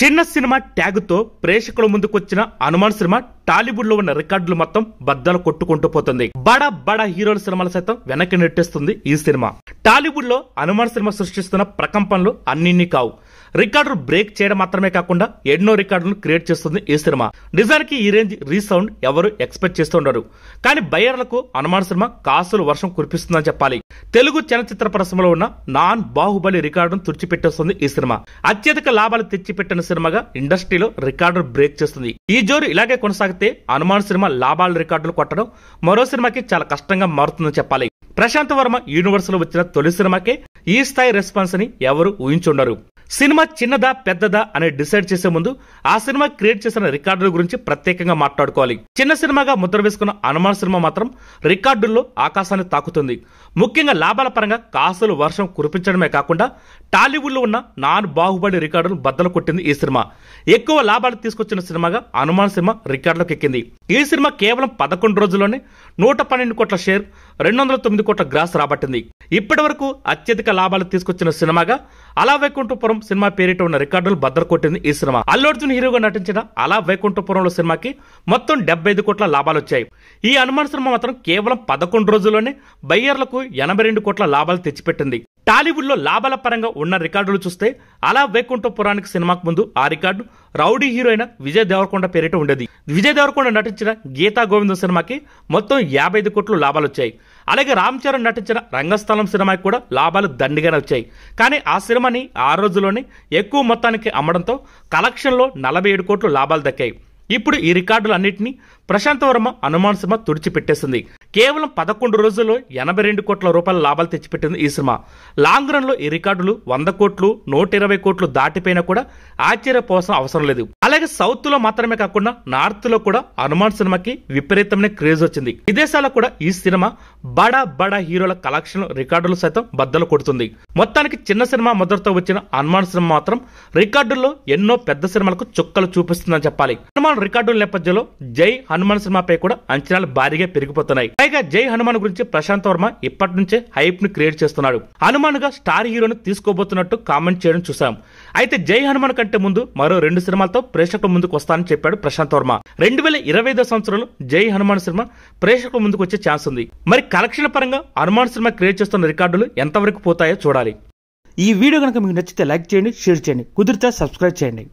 చిన్న సినిమా ట్యాగుతో ప్రేక్షకుల ముందుకొచ్చిన హనుమాన్ సినిమా టాలీవుడ్ లో ఉన్న రికార్డులు మొత్తం బద్దలు కొట్టుకుంటూ పోతుంది. బడా హీరోల సినిమాలు సైతం వెనక్కి నెట్టేస్తుంది ఈ సినిమా. టాలీవుడ్ లో హనుమాన్ సినిమా సృష్టిస్తున్న ప్రకంపనలు అన్నిన్ని కావు. రికార్డులు బ్రేక్ చేయడం మాత్రమే కాకుండా ఎన్నో రికార్డులను క్రియేట్ చేస్తుంది ఈ సినిమా. నిజానికి ఈ రేంజ్ రీసౌండ్ ఎవరు ఎక్స్పెక్ట్ చేస్తుండరు. కానీ బయ్యర్లకు హనుమాన్ సినిమా కాసులు వర్షం కురిపిస్తుందని చెప్పాలి. తెలుగు చలనచిత్ర పరిశ్రమలో ఉన్న నాన్ బాహుబలి రికార్డును తుడిచిపెట్టేస్తుంది ఈ సినిమా. అత్యధిక లాభాలు తెచ్చిపెట్టిన సినిమాగా ఇండస్ట్రీలో రికార్డులు బ్రేక్ చేస్తుంది. ఈ జోరు ఇలాగే కొనసాగితే హనుమాన్ సినిమా లాభాల రికార్డులు కొట్టడం మరో సినిమాకి చాలా కష్టంగా మారుతుందని చెప్పాలి. ప్రశాంత్ వర్మ యూనివర్స్ లో వచ్చిన తొలి సినిమాకే ఈ స్థాయి రెస్పాన్స్ ని ఎవరు ఊహించుండరు. సినిమా చిన్నదా పెద్దదా అని డిసైడ్ చేసే ముందు ఆ సినిమా క్రియేట్ చేసిన రికార్డుల గురించి ప్రత్యేకంగా మాట్లాడుకోవాలి. చిన్న సినిమాగా ముద్ర వేసుకున్న హనుమాన్ సినిమా మాత్రం రికార్డుల్లో ఆకాశాన్ని తాకుతుంది. ముఖ్యంగా లాభాల పరంగా కాసులు వర్షం కురిపించడమే కాకుండా టాలీవుడ్ లో ఉన్న నాన్ బాహుబలి రికార్డును బద్దలు కొట్టింది ఈ సినిమా. ఎక్కువ లాభాలు తీసుకొచ్చిన సినిమాగా హనుమాన్ సినిమా రికార్డులోకి ఎక్కింది. ఈ సినిమా కేవలం 11 రోజుల్లోనే 112 కోట్ల షేర్, 209 కోట్ల గ్రాస్ రాబట్టింది. ఇప్పటి వరకు అత్యధిక లాభాలు తీసుకొచ్చిన సినిమాగా అలా వైకుంఠపురం సినిమా పేరిట ఉన్న రికార్డులు బద్దలు కొట్టింది ఈ సినిమా. అల్లు అర్జున్ హీరోగా నటించిన అలా వైకుంఠపురంలో సినిమాకి మొత్తం 75 కోట్ల లాభాలు వచ్చాయి. ఈ హనుమాన్ సినిమా మాత్రం కేవలం 11 రోజుల్లోనే బయ్యర్లకు 82 కోట్ల లాభాలు తెచ్చిపెట్టింది. టాలీవుడ్ లో లాభాల పరంగా ఉన్న రికార్డులు చూస్తే అలా వైకుంఠపురానికి సినిమాకు ముందు ఆ రికార్డు రౌడీ హీరో అయిన విజయ్ దేవరకొండ పేరిట ఉండేది. విజయ్ దేవరకొండ నటించిన గీతా గోవిందం సినిమాకి మొత్తం 55 కోట్లు లాభాలు వచ్చాయి. అలాగే రామ్ చరణ్ నటించిన రంగస్థలం సినిమాకి కూడా లాభాలు దండిగానే వచ్చాయి. కానీ ఆ సినిమాని ఆ రోజుల్లోనే ఎక్కువ మొత్తానికి అమ్మడంతో కలెక్షన్ లో 47 కోట్లు లాభాలు దక్కాయి. ఇప్పుడు ఈ రికార్డులు అన్నింటినీ ప్రశాంత్ వర్మ హనుమాన్ సినిమా తుడిచిపెట్టేసింది. కేవలం 11 రోజుల్లో 82 కోట్ల రూపాయల లాభాలు తెచ్చిపెట్టింది ఈ సినిమా. లాంగ్ రన్ లో ఈ రికార్డులు 100 కోట్లు 120 కోట్లు దాటిపోయినా కూడా ఆశ్చర్యపోవాల్సిన అవసరం లేదు. అలాగే సౌత్ లో మాత్రమే కాకుండా నార్త్ లో కూడా హనుమాన్ సినిమాకి విపరీతమైన క్రేజ్ వచ్చింది. విదేశాల్లో కూడా ఈ సినిమా బడా హీరోల కలెక్షన్ రికార్డులు సైతం బద్దలు కొడుతుంది. మొత్తానికి చిన్న సినిమా మొదటితో వచ్చిన హనుమాన్ సినిమా మాత్రం రికార్డుల్లో ఎన్నో పెద్ద సినిమాలకు చుక్కలు చూపిస్తుందని చెప్పాలి. హనుమాన్ రికార్డుల నేపథ్యంలో జై హనుమాన్ సినిమాపై కూడా అంచనాలు భారీగా పెరిగిపోతున్నాయి. పైగా జై హనుమాన్ గురించి ప్రశాంత్ వర్మ ఇప్పటి నుంచే హైప్ ను క్రియేట్ చేస్తున్నాడు. హనుమాన్ గా స్టార్ హీరోను తీసుకోబోతున్నట్టు కామెంట్ చేయడం చూసాం. అయితే జై హనుమాన్ కంటే ముందు మరో 2 సినిమాలతో ప్రేక్షకుల ముందుకు వస్తానని చెప్పాడు ప్రశాంత్ వర్మ. 2025 సంవత్సరంలో జై హనుమాన్ సినిమా ప్రేక్షకుల ముందుకు వచ్చే ఛాన్స్ ఉంది. మరి కలెక్షన్ పరంగా హనుమాన్ సినిమా క్రియేట్ చేస్తున్న రికార్డులు ఎంతవరకు పోతాయో చూడాలి. ఈ వీడియో కనుక మీకు నచ్చితే లైక్ చేయండి, షేర్ చేయండి, కుదిరితే సబ్స్క్రైబ్ చేయండి.